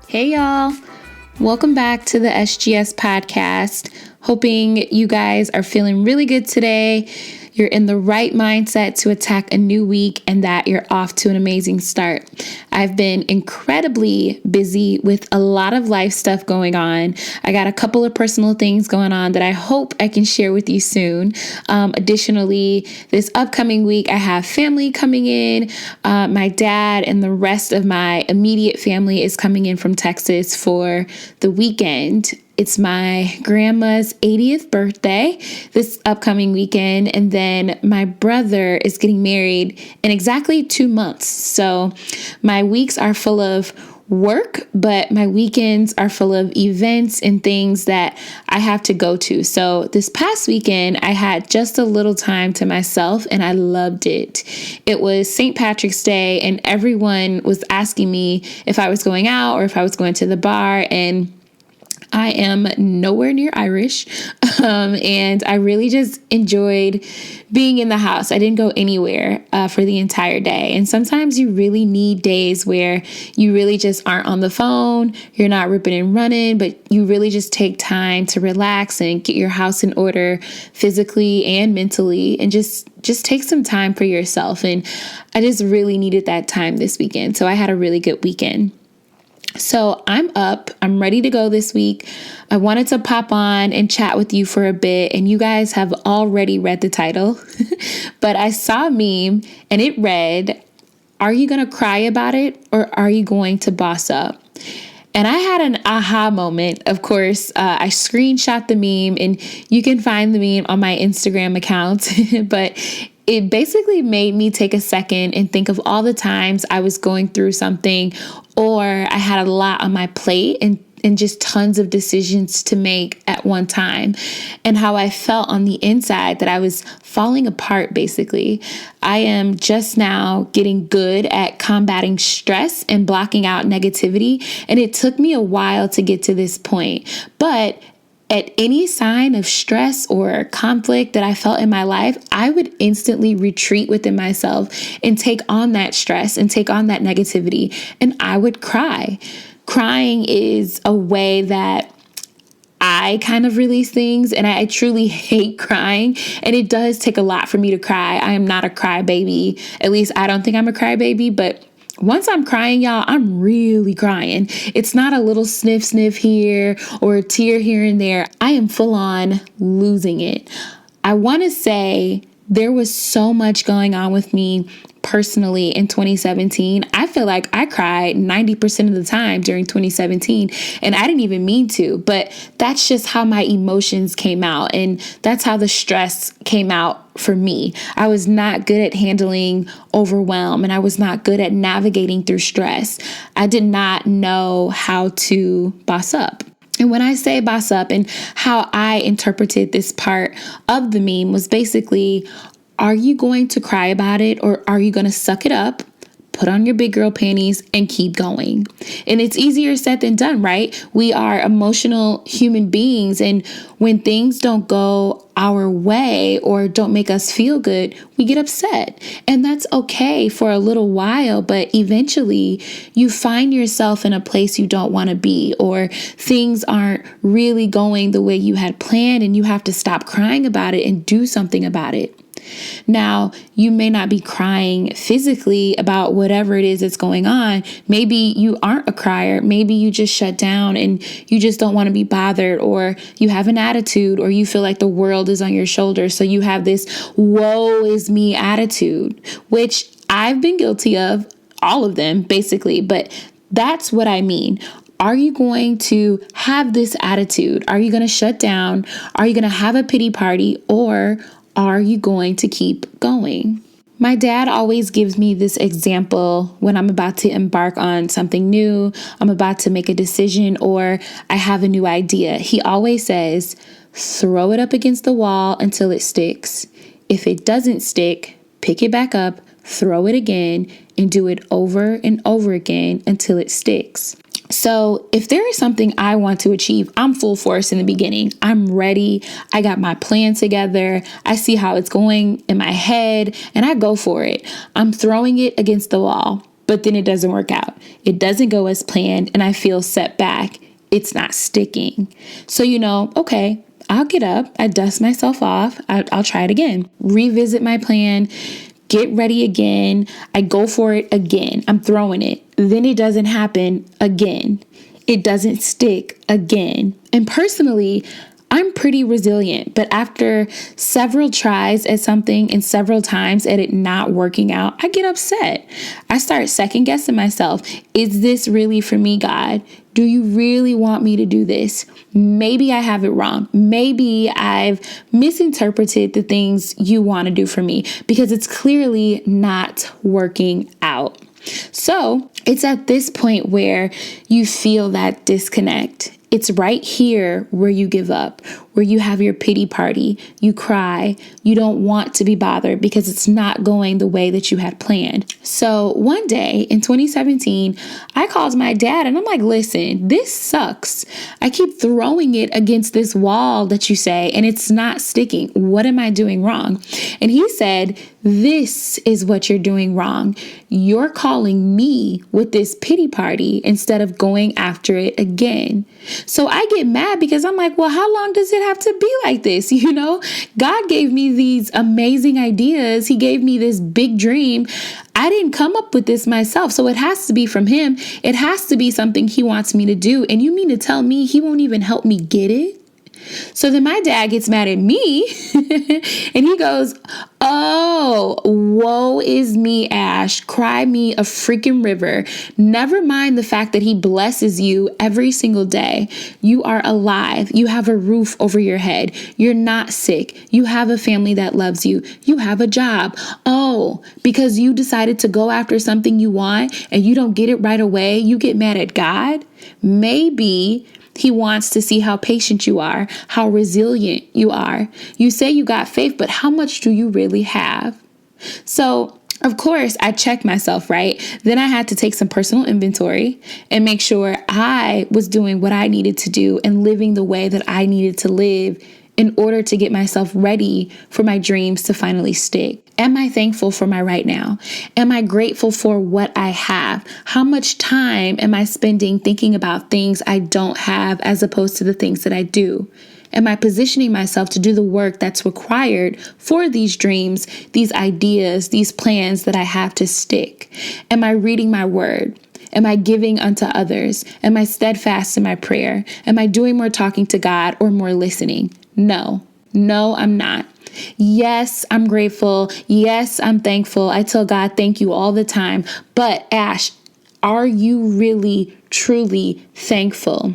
Hey y'all, welcome back to the SGS podcast. Hoping you guys are feeling really good today. You're in the right mindset to attack a new week and that you're off to an amazing start. I've been incredibly busy with a lot of life stuff going on. I got a couple of personal things going on that I hope I can share with you soon. Additionally, this upcoming week, I have family coming in. My dad and the rest of my immediate family is coming in from Texas for the weekend. It's my grandma's 80th birthday this upcoming weekend, and then my brother is getting married in exactly 2 months. So my weeks are full of work, but my weekends are full of events and things that I have to go to. So this past weekend, I had just a little time to myself and I loved it. It was St. Patrick's Day and everyone was asking me if I was going out or if I was going to the bar, and I am nowhere near Irish, and I really just enjoyed being in the house. I didn't go anywhere for the entire day. And sometimes you really need days where you really just aren't on the phone, you're not ripping and running, but you really just take time to relax and get your house in order physically and mentally, and just take some time for yourself. And I just really needed that time this weekend. So I had a really good weekend. So I'm up. I'm ready to go this week. I wanted to pop on and chat with you for a bit, and you guys have already read the title, but I saw a meme and it read, "Are you going to cry about it or are you going to boss up?" And I had an aha moment. Of course, I screenshot the meme, and you can find the meme on my Instagram account, but it basically made me take a second and think of all the times I was going through something, or I had a lot on my plate and just tons of decisions to make at one time, and how I felt on the inside that I was falling apart, basically. I am just now getting good at combating stress and blocking out negativity, and it took me a while to get to this point. But at any sign of stress or conflict that I felt in my life, I would instantly retreat within myself and take on that stress and take on that negativity, and I would cry. Crying is a way that I kind of release things, and I truly hate crying, and it does take a lot for me to cry. I am not a crybaby. At least I don't think I'm a crybaby, but once I'm crying, y'all, I'm really crying. It's not a little sniff here or a tear here and there. I am full on losing it. I want to say there was so much going on with me personally in 2017. I feel like I cried 90% of the time during 2017, and I didn't even mean to, but that's just how my emotions came out, and that's how the stress came out for me. I was not good at handling overwhelm, and I was not good at navigating through stress. I did not know how to boss up. And when I say boss up, and how I interpreted this part of the meme was basically, are you going to cry about it or are you going to suck it up, put on your big girl panties, and keep going? And it's easier said than done, right? We are emotional human beings, and when things don't go our way or don't make us feel good, we get upset. And that's okay for a little while, but eventually you find yourself in a place you don't want to be, or things aren't really going the way you had planned, and you have to stop crying about it and do something about it. Now, you may not be crying physically about whatever it is that's going on. Maybe you aren't a crier. Maybe you just shut down and you just don't want to be bothered, or you have an attitude, or you feel like the world is on your shoulders. So you have this woe is me attitude, which I've been guilty of, all of them basically, but that's what I mean. Are you going to have this attitude? Are you going to shut down? Are you going to have a pity party, or are you going to keep going? My dad always gives me this example when I'm about to embark on something new, I'm about to make a decision, or I have a new idea. He always says, throw it up against the wall until it sticks. If it doesn't stick, pick it back up, throw it again, and do it over and over again until it sticks. So if there is something I want to achieve, I'm full force in the beginning. I'm ready. I got my plan together. I see how it's going in my head, and I go for it. I'm throwing it against the wall. but then it doesn't work out. It doesn't go as planned, and I feel set back. It's not sticking. So, okay, I'll get up, I dust myself off, I'll try it again, revisit my plan, get ready again. I go for it again. I'm throwing it. Then it doesn't happen again. It doesn't stick again. And personally, I'm pretty resilient, but after several tries at something and several times at it not working out, I get upset. I start second guessing myself. Is this really for me, God? Do you really want me to do this? Maybe I have it wrong. Maybe I've misinterpreted the things you want to do for me because it's clearly not working out. So it's at this point where you feel that disconnect. It's right here where you give up, where you have your pity party, you cry, you don't want to be bothered because it's not going the way that you had planned. So one day in 2017, I called my dad and I'm like, listen, this sucks. I keep throwing it against this wall that you say, and it's not sticking. What am I doing wrong? And he said, this is what you're doing wrong. You're calling me with this pity party instead of going after it again. So I get mad because I'm like, well, how long does it have to be like this? God gave me these amazing ideas. He gave me this big dream. I didn't come up with this myself. So it has to be from him. It has to be something he wants me to do. And you mean to tell me he won't even help me get it? So then my dad gets mad at me and he goes, oh, woe is me, Ash. Cry me a freaking river. Never mind the fact that he blesses you every single day. You are alive. You have a roof over your head. You're not sick. You have a family that loves you. You have a job. Oh, because you decided to go after something you want and you don't get it right away, you get mad at God? Maybe he wants to see how patient you are, how resilient you are. You say you got faith, but how much do you really have? So, of course, I checked myself, right? Then I had to take some personal inventory and make sure I was doing what I needed to do and living the way that I needed to live in order to get myself ready for my dreams to finally stick. Am I thankful for my right now? Am I grateful for what I have? How much time am I spending thinking about things I don't have as opposed to the things that I do? Am I positioning myself to do the work that's required for these dreams, these ideas, these plans that I have to stick? Am I reading my word? Am I giving unto others? Am I steadfast in my prayer? Am I doing more talking to God or more listening? No, I'm not. Yes, I'm grateful. Yes, I'm thankful. I tell God thank you all the time. But Ash, are you really, truly thankful?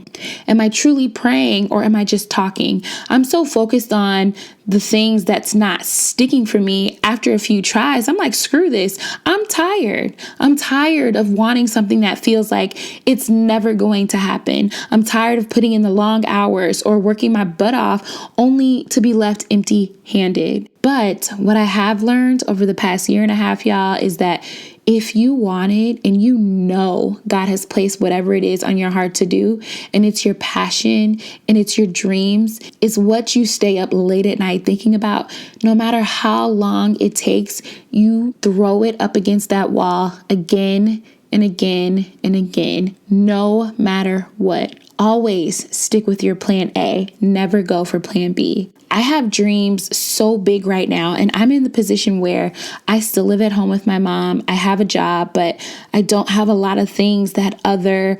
Am I truly praying or am I just talking? I'm so focused on the things that's not sticking for me after a few tries. I'm like, screw this. I'm tired. I'm tired of wanting something that feels like it's never going to happen. I'm tired of putting in the long hours or working my butt off only to be left empty-handed. But what I have learned over the past year and a half, y'all, is that if you want it and you know God has placed whatever it is on your heart to do, and it's your passion and it's your dreams, it's what you stay up late at night thinking about, no matter how long it takes, you throw it up against that wall again and again and again, no matter what. Always stick with your plan A, never go for plan B. I have dreams so big right now, and I'm in the position where I still live at home with my mom. I have a job, but I don't have a lot of things that other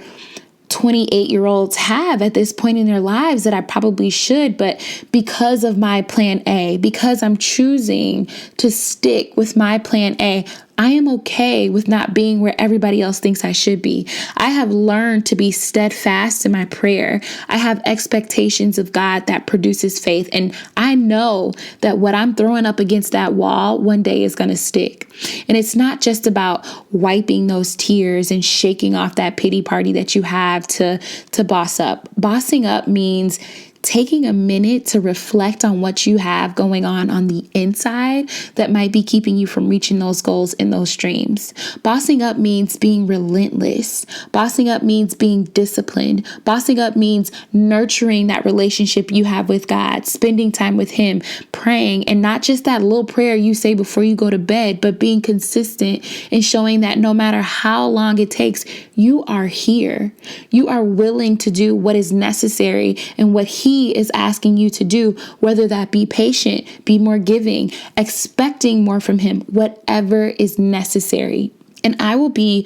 28-year-olds have at this point in their lives that I probably should. But because of my plan A, because I'm choosing to stick with my plan A, I am okay with not being where everybody else thinks I should be. I have learned to be steadfast in my prayer. I have expectations of God that produces faith. And I know that what I'm throwing up against that wall one day is going to stick. And it's not just about wiping those tears and shaking off that pity party that you have to boss up. Bossing up means taking a minute to reflect on what you have going on the inside that might be keeping you from reaching those goals and those dreams. Bossing up means being relentless. Bossing up means being disciplined. Bossing up means nurturing that relationship you have with God, spending time with Him, praying, and not just that little prayer you say before you go to bed, but being consistent and showing that no matter how long it takes, you are here. You are willing to do what is necessary and what He is asking you to do, whether that be patient, be more giving, expecting more from Him, whatever is necessary. And I will be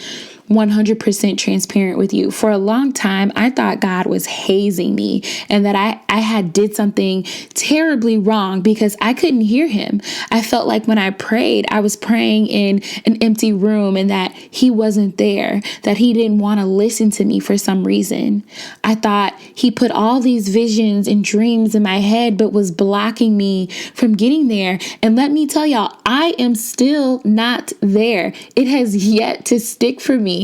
100% transparent with you. For a long time, I thought God was hazing me and that I had did something terribly wrong because I couldn't hear Him. I felt like when I prayed, I was praying in an empty room and that He wasn't there, that He didn't want to listen to me for some reason. I thought He put all these visions and dreams in my head, but was blocking me from getting there. And let me tell y'all, I am still not there. It has yet to stick for me.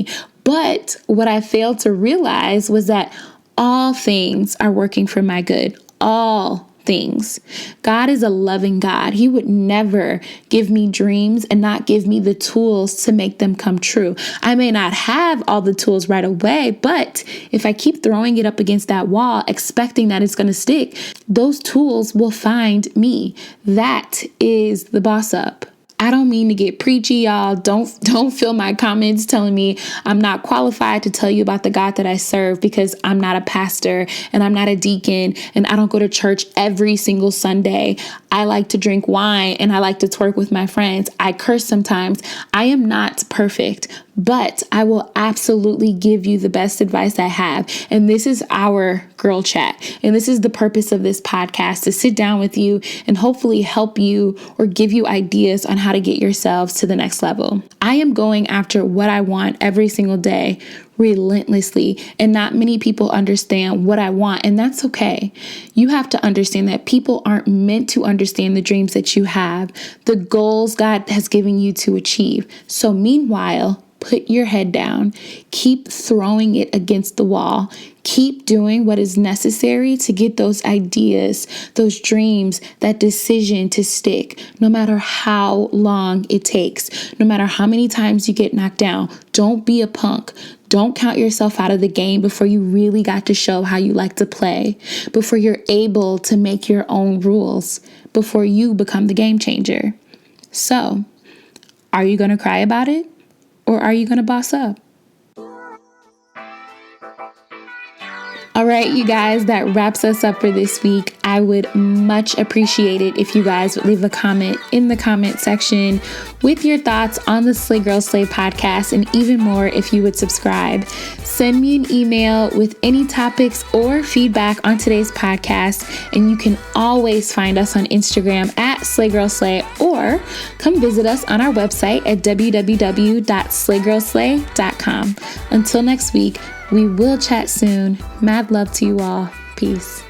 But what I failed to realize was that all things are working for my good. All things. God is a loving God. He would never give me dreams and not give me the tools to make them come true. I may not have all the tools right away, but if I keep throwing it up against that wall, expecting that it's going to stick, those tools will find me. That is the boss up. I don't mean to get preachy, y'all. Don't fill my comments telling me I'm not qualified to tell you about the God that I serve, because I'm not a pastor and I'm not a deacon and I don't go to church every single Sunday. I like to drink wine and I like to twerk with my friends. I curse sometimes. I am not perfect, but I will absolutely give you the best advice I have. And this is our girl chat. And this is the purpose of this podcast, to sit down with you and hopefully help you or give you ideas on how to get yourselves to the next level. I am going after what I want every single day, relentlessly, and not many people understand what I want, and that's okay. You have to understand that people aren't meant to understand the dreams that you have, the goals God has given you to achieve. So meanwhile, put your head down, keep throwing it against the wall, keep doing what is necessary to get those ideas, those dreams, that decision to stick, no matter how long it takes, no matter how many times you get knocked down. Don't be a punk. Don't count yourself out of the game before you really got to show how you like to play, before you're able to make your own rules, before you become the game changer. So, are you going to cry about it? Or are you going to boss up? All right, you guys, that wraps us up for this week. I would much appreciate it if you guys would leave a comment in the comment section with your thoughts on the Slay Girl Slay podcast, and even more if you would subscribe. Send me an email with any topics or feedback on today's podcast, and you can always find us on Instagram at Slay Girl Slay, or come visit us on our website at www.slaygirlslay.com. Until next week, we will chat soon. Mad love to you all. Peace.